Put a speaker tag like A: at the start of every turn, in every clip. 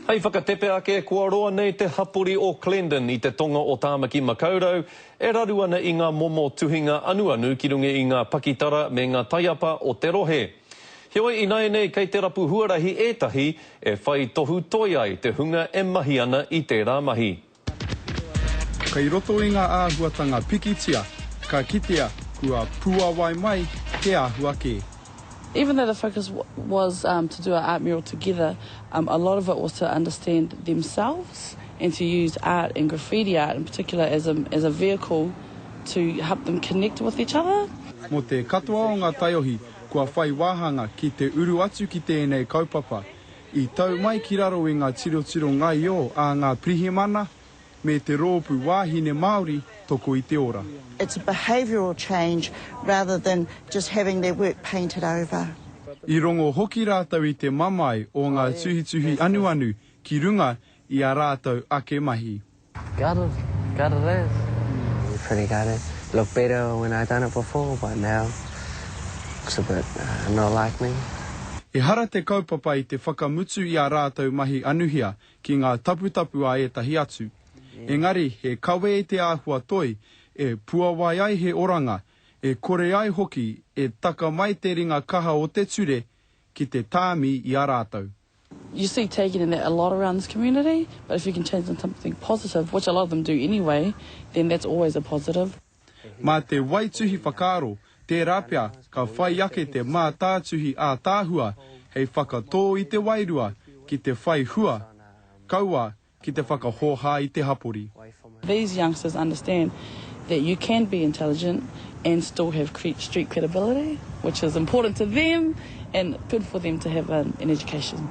A: Hei whakatepe ake kua roa nei te hapuri o Glendon I te tonga o Tāmaki Makaurau, e raru ana I ngā momo tuhinga anu ki runga I ngā pakitara me ngā taiapa o te rohe. Heoi inai nei kei te rapu huarahi ētahi e whai tohu toi ai te hunga e mahi ana I tērā mahi.
B: Kei roto I ngā āhuatanga pikitia, ka kitea kua puawai mai te āhua ke.
C: Even though the focus was to do an art mural together, a lot of it was to understand themselves and to use art and graffiti art in particular as a vehicle to help them connect with each other.
B: Mo te katoa o ngā taiohi, kua whai wāhanga ki te uru atu ki tēnei kaupapa. I tau mai ki raro I ngā tiro ngai o a ngā pirihimana me te rōpu wāhine Māori toko I te ora.
D: It's a behavioural change rather than just having their work painted over.
B: I rongo hoki rātau I te mamai o ngā tuhi anu ki runga I a rātau ake mahi.
E: Gutted is. Pretty gutted. Looked better when I done it before, but now looks a bit not like me.
B: E hara te kaupapa I te whakamutu I a rātau mahi anuhia ki ngā taputapu a etahi atu. Engari, he kawe I te āhua toi, e puawai ai he oranga, e kore ai hoki, e taka mai te ringa kaha o te ture ki te tāmi I a rātau.
C: You see taking in that a lot around this community, but if you can change into something positive, which a lot of them do anyway, then that's always a positive.
B: Mā te waituhi whakaaro, te rapia, ka whai ake te mā tātuhi a tāhua, hei whakatō I te wairua, ki te whai hua, kaua, ki te whakahoha I te hapori.
C: These youngsters understand that you can be intelligent and still have street credibility, which is important to them and good for them to have an education.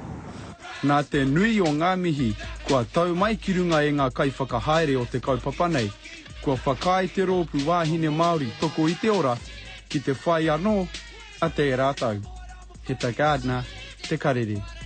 B: Nā te nui o ngā mihi, kua tau mai ki runga e ngā kai whakahaere o te kaupapa nei, kua whakai te rōpu wāhine Māori toko I te ora, ki te whai anō, a te rātau. He tā kārdna, te karere.